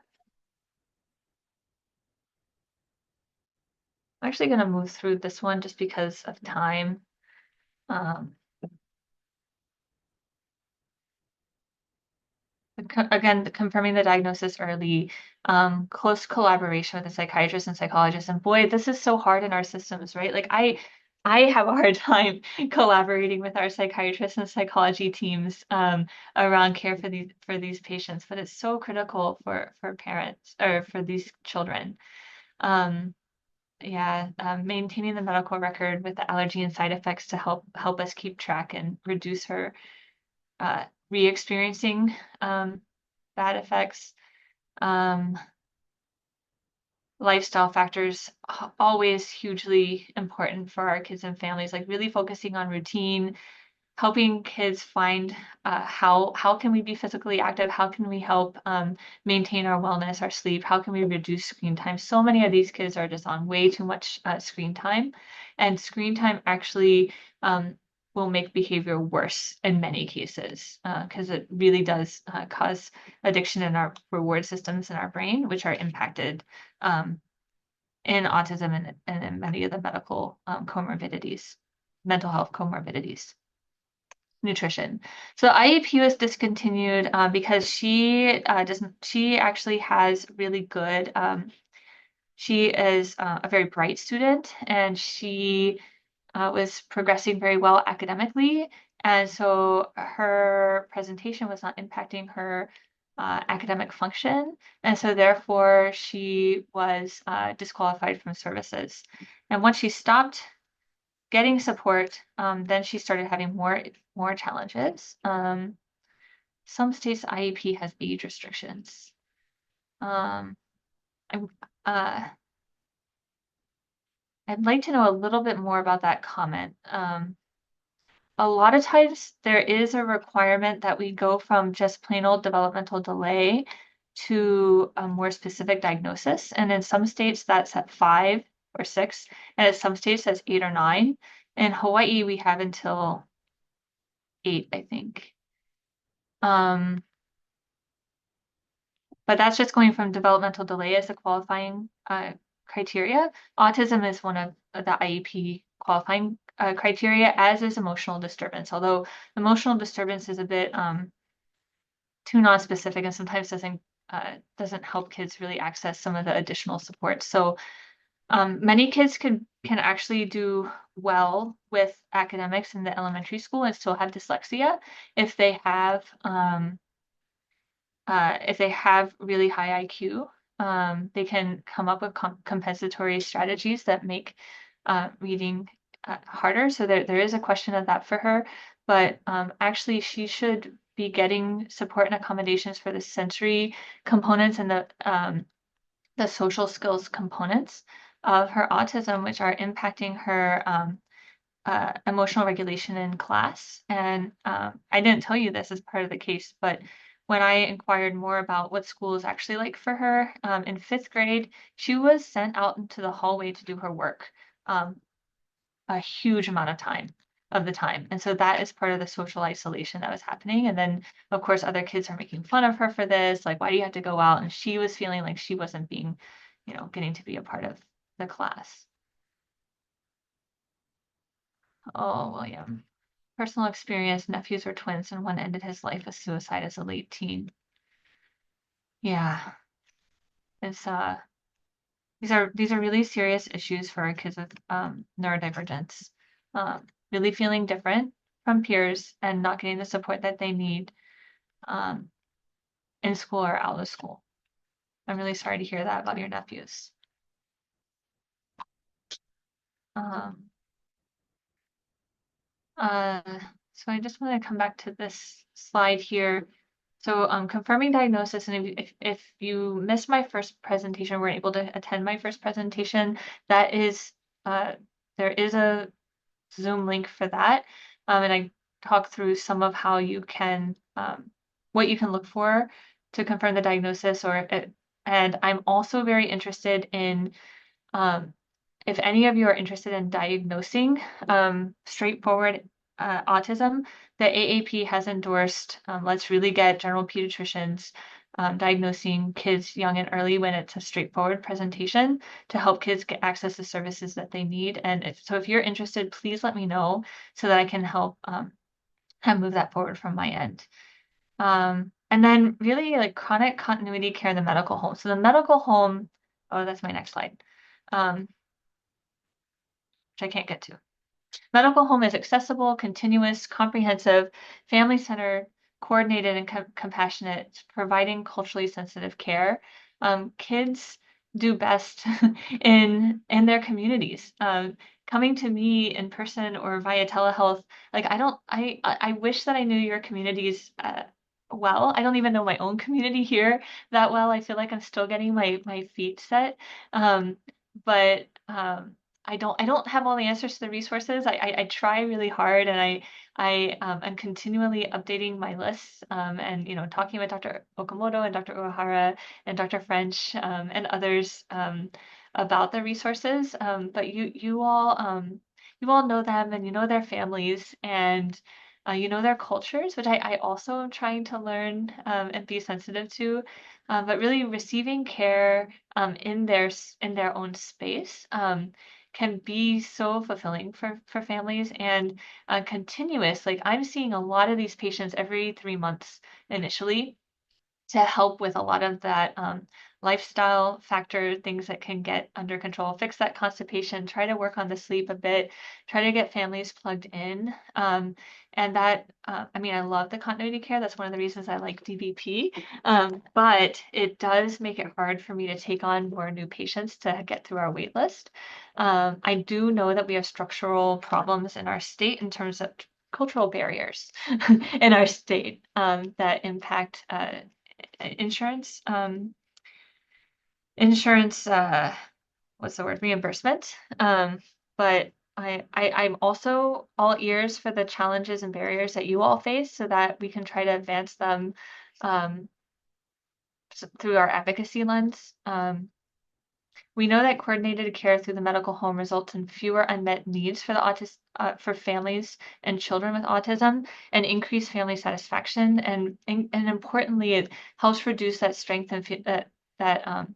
I'm actually going to move through this one just because of time. Again, confirming the diagnosis early, close collaboration with a psychiatrist and psychologist. And boy, this is so hard in our systems, right? Like I have a hard time collaborating with our psychiatrists and psychology teams around care for these patients, but it's so critical for parents or for these children. Yeah, maintaining the medical record with the allergy and side effects to help us keep track and reduce her re-experiencing bad effects. Lifestyle factors always hugely important for our kids and families, like really focusing on routine, helping kids find how can we be physically active, how can we help maintain our wellness, our sleep, how can we reduce screen time. So many of these kids are just on way too much screen time, and screen time actually will make behavior worse in many cases because it really does cause addiction in our reward systems in our brain, which are impacted in autism and in many of the medical comorbidities, mental health comorbidities. Nutrition. So IEP was discontinued because she doesn't. She actually has really good. She is a very bright student, and she was progressing very well academically, and so her presentation was not impacting her academic function, and so therefore she was disqualified from services. And once she stopped getting support, then she started having more challenges. Some states IEP has age restrictions. Um, I, I'd like to know a little bit more about that comment. A lot of times there is a requirement that we go from just plain old developmental delay to a more specific diagnosis. And in some states that's at 5 or 6, and in some states that's 8 or 9. In Hawaii, we have until 8, I think. But that's just going from developmental delay as a qualifying criteria. Autism is one of the IEP qualifying criteria, as is emotional disturbance. Although emotional disturbance is a bit too non-specific and sometimes doesn't help kids really access some of the additional support. So many kids can actually do well with academics in the elementary school and still have dyslexia if they have really high IQ. They can come up with compensatory strategies that make reading harder. So there is a question of that for her, but actually she should be getting support and accommodations for the sensory components and the social skills components of her autism, which are impacting her emotional regulation in class. And I didn't tell you this as part of the case, but when I inquired more about what school is actually like for her, in 5th grade, she was sent out into the hallway to do her work a huge amount of the time. And so that is part of the social isolation that was happening. And then, of course, other kids are making fun of her for this. Like, why do you have to go out? And she was feeling like she wasn't being, getting to be a part of the class. Oh, William. Personal experience, nephews were twins, and one ended his life with suicide as a late teen. Yeah. It's these are really serious issues for our kids with neurodivergence. Really feeling different from peers and not getting the support that they need. in school or out of school. I'm really sorry to hear that about your nephews. Um, so I just want to come back to this slide here. So confirming diagnosis, and if you missed my first presentation, weren't able to attend my first presentation, that is there is a Zoom link for that. And I talk through some of how you can what you can look for to confirm the diagnosis and I'm also very interested in if any of you are interested in diagnosing straightforward autism, the AAP has endorsed let's really get general pediatricians diagnosing kids young and early when it's a straightforward presentation to help kids get access to services that they need. And so if you're interested, please let me know so that I can help move that forward from my end. And then really like chronic continuity care in the medical home. So the medical home, oh, that's my next slide. Which I can't get to. Medical home is accessible, continuous, comprehensive, family-centered, coordinated, and compassionate, providing culturally sensitive care. Kids do best in their communities. Coming to me in person or via telehealth, like I wish that I knew your communities well. I don't even know my own community here that well. I feel like I'm still getting my feet set. But I don't have all the answers to the resources. I try really hard, and I am continually updating my lists and talking with Dr. Okamoto and Dr. Uehara and Dr. French and others about the resources. But you all know them, and you know their families, and you know their cultures, which I also am trying to learn and be sensitive to. But really receiving care in their own space can be so fulfilling for families and continuous. Like I'm seeing a lot of these patients every 3 months initially to help with a lot of that lifestyle factor things that can get under control, fix that constipation, try to work on the sleep a bit, try to get families plugged in. And that, I mean, I love the continuity care. That's one of the reasons I like DBP. But it does make it hard for me to take on more new patients to get through our wait list. I do know that we have structural problems in our state in terms of cultural barriers in our state that impact insurance what's the word, reimbursement. But I'm also all ears for the challenges and barriers that you all face so that we can try to advance them through our advocacy lens. We know that coordinated care through the medical home results in fewer unmet needs for for families and children with autism, and increased family satisfaction, and importantly, it helps reduce that strength and that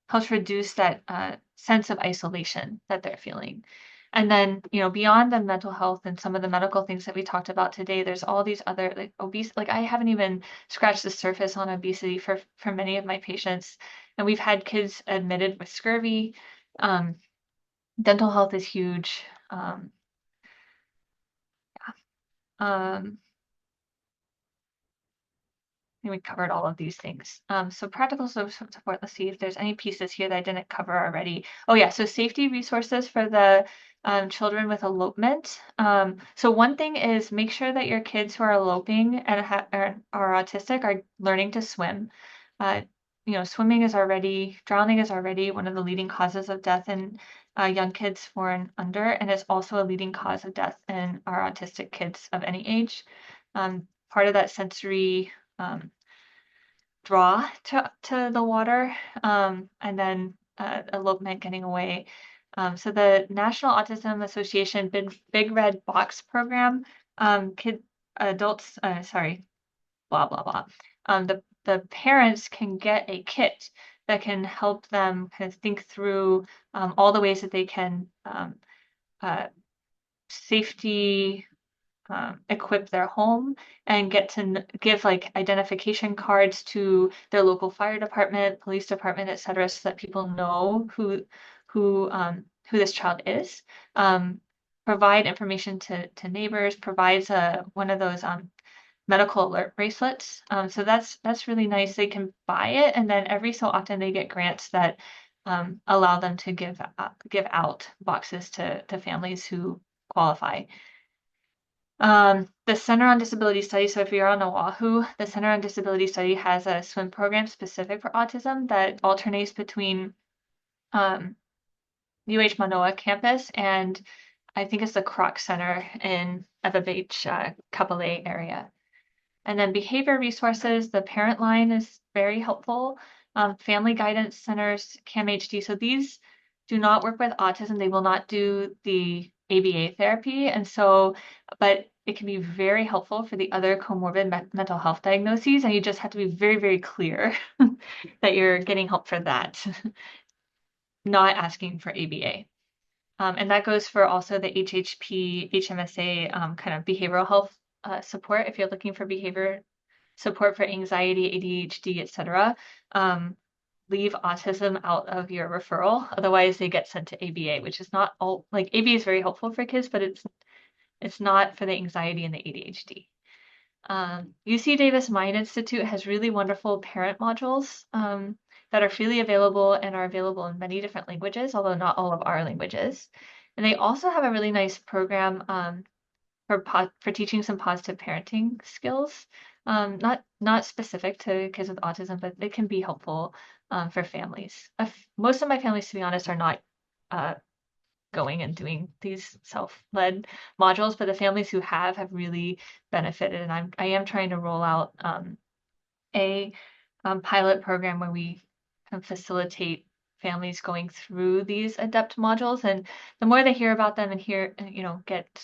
helps reduce that sense of isolation that they're feeling. And then, beyond the mental health and some of the medical things that we talked about today, there's all these other like like I haven't even scratched the surface on obesity for many of my patients. And we've had kids admitted with scurvy. Dental health is huge. I think we covered all of these things. So practical support, let's see if there's any pieces here that I didn't cover already. Oh yeah, so safety resources for the children with elopement. So one thing is make sure that your kids who are eloping and are autistic are learning to swim. Drowning is already one of the leading causes of death in young kids 4 and under, and it's also a leading cause of death in our autistic kids of any age. Part of that sensory draw to the water, and then elopement getting away. So the National Autism Association Big Red Box program, adults, sorry, blah, blah, blah. The parents can get a kit that can help them kind of think through all the ways that they can safety equip their home and get to give like identification cards to their local fire department, police department, etc., so that people know who this child is. Provide information to neighbors. Provides one of those medical alert bracelets. So that's really nice. They can buy it, and then every so often they get grants that allow them to give out boxes to families who qualify. The Center on Disability Studies, so if you're on Oahu, the Center on Disability Study has a swim program specific for autism that alternates between UH Manoa campus and I think it's the Kroc Center in Eva Beach, Kapolei area. And then behavior resources, the parent line is very helpful. Family guidance centers, PMHCA. So these do not work with autism. They will not do the ABA therapy. And so, but it can be very helpful for the other comorbid mental health diagnoses. And you just have to be very, very clear that you're getting help for that, not asking for ABA. And that goes for also the HHP, HMSA kind of behavioral health support. If you're looking for behavior support for anxiety, ADHD, etc., leave autism out of your referral. Otherwise, they get sent to ABA, which is not all like ABA is very helpful for kids, but it's not for the anxiety and the ADHD. UC Davis Mind Institute has really wonderful parent modules that are freely available and are available in many different languages, although not all of our languages. And they also have a really nice program for teaching some positive parenting skills. Not specific to kids with autism, but it can be helpful for families. Most of my families, to be honest, are not going and doing these self-led modules, but the families who have really benefited. And I am trying to roll out a pilot program where we can facilitate families going through these adept modules. And the more they hear about them and get,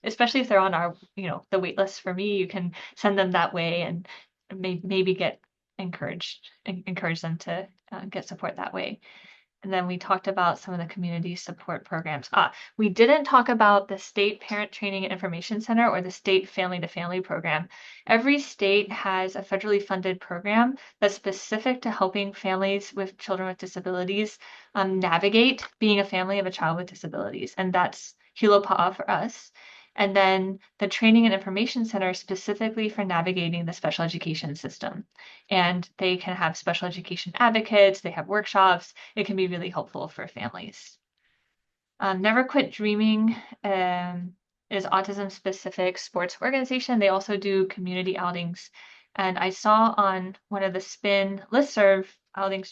especially if they're on our, the wait list for me, you can send them that way and maybe get encourage them to get support that way. And then we talked about some of the community support programs. We didn't talk about the State Parent Training and Information Center or the State Family to Family program. Every state has a federally funded program that's specific to helping families with children with disabilities navigate being a family of a child with disabilities. And that's Hilo Pa'a for us. And then the Training and Information Center specifically for navigating the special education system. And they can have special education advocates, they have workshops. It can be really helpful for families. Never Quit Dreaming is autism-specific sports organization. They also do community outings. And I saw on one of the SPIN listserv outings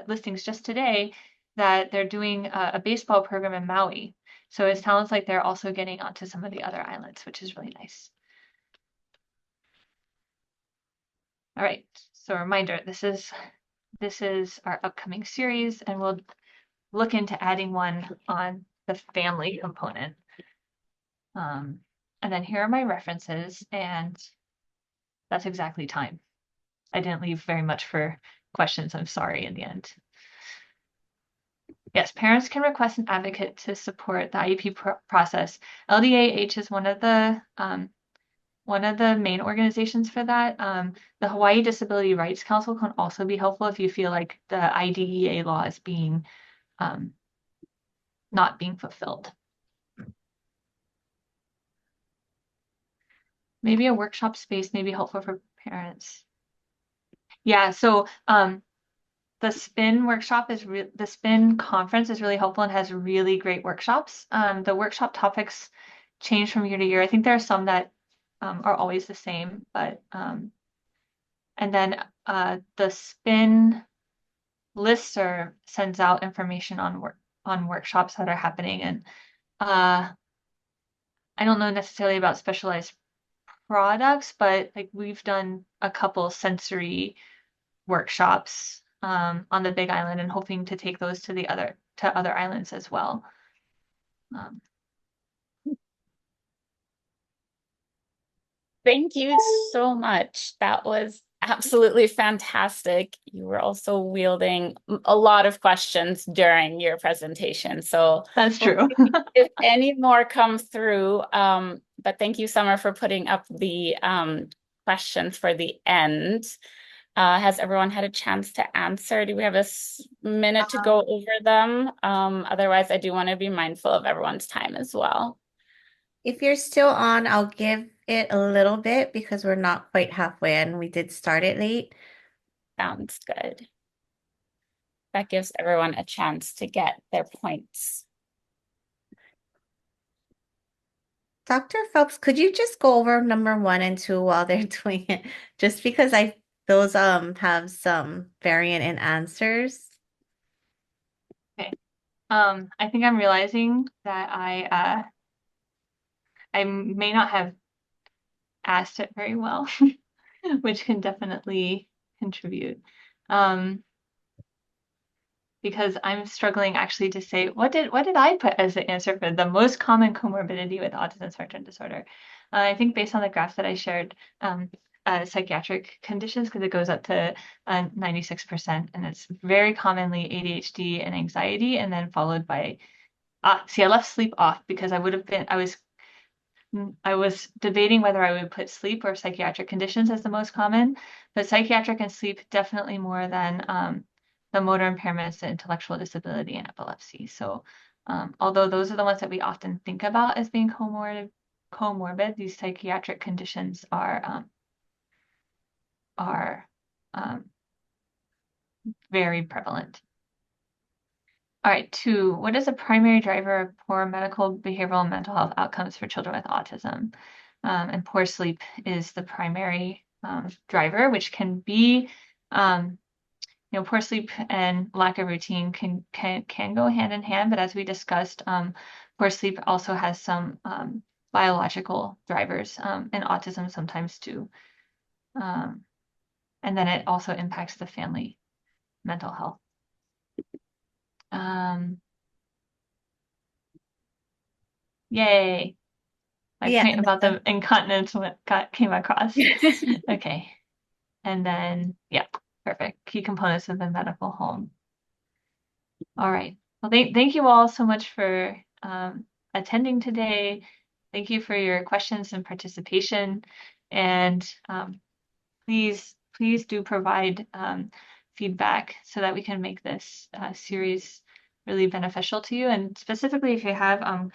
listings just today that they're doing a baseball program in Maui. So it sounds like they're also getting onto some of the other islands, which is really nice. All right, so a reminder, this is our upcoming series, and we'll look into adding one on the family component. And then here are my references, and that's exactly time. I didn't leave very much for questions, I'm sorry, in the end. Yes, parents can request an advocate to support the IEP process. LDAH is one of the main organizations for that. The Hawaii Disability Rights Council can also be helpful if you feel like the IDEA law is not being fulfilled. Maybe a workshop space may be helpful for parents. Yeah, so the SPIN workshop the SPIN conference is really helpful and has really great workshops. The workshop topics change from year to year. I think there are some that are always the same, but and then the SPIN listserv sends out information on workshops that are happening. And I don't know necessarily about specialized products, but like we've done a couple sensory workshops on the Big Island and hoping to take those to other islands as well. Thank you so much. That was absolutely fantastic. You were also wielding a lot of questions during your presentation. So that's true. If any more come through, but thank you, Summer, for putting up the questions for the end. Has everyone had a chance to answer? Do we have a minute to go over them? Otherwise, I do want to be mindful of everyone's time as well. If you're still on, I'll give it a little bit because we're not quite halfway and we did start it late. Sounds good. That gives everyone a chance to get their points. Dr. Phelps, could you just go over number 1 and 2 while they're doing it? Just because those have some variant in answers. Okay. I think I'm realizing that I may not have asked it very well, which can definitely contribute. Because I'm struggling actually to say what did I put as the answer for the most common comorbidity with autism spectrum disorder? I think based on the graph that I shared, psychiatric conditions, because it goes up to 96%, and it's very commonly ADHD and anxiety, and then followed by see, I left sleep off because I was debating whether I would put sleep or psychiatric conditions as the most common, but psychiatric and sleep definitely more than the motor impairments, the intellectual disability, and epilepsy. So although those are the ones that we often think about as being comorbid, these psychiatric conditions are very prevalent. All right, 2, what is a primary driver of poor medical, behavioral, and mental health outcomes for children with autism? And poor sleep is the primary driver, which can be, poor sleep and lack of routine can go hand in hand. But as we discussed, poor sleep also has some biological drivers, and autism sometimes too. And then it also impacts the family mental health. Yay. My Yeah, point about the incontinence came across. Okay. And then, yeah, perfect. Key components of the medical home. All right. Well, thank you all so much for attending today. Thank you for your questions and participation. And please do provide feedback so that we can make this series really beneficial to you. And specifically, if you have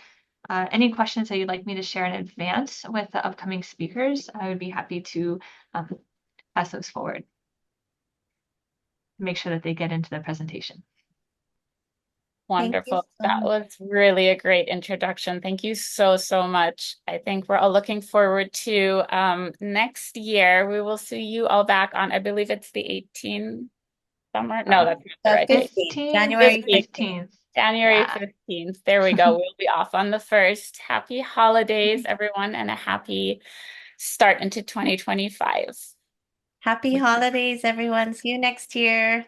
any questions that you'd like me to share in advance with the upcoming speakers, I would be happy to pass those forward. Make sure that they get into the presentation. Wonderful. so That much. was really a great introduction. Thank you so much. I think we're all looking forward to next year. We will see you all back on, I believe it's the 18th summer. No, that's not the right date. 15th, January 15th. January Yeah. 15th. There we go. We'll be off on the 1st. Happy holidays, everyone, and a happy start into 2025. Happy holidays, everyone. See you next year.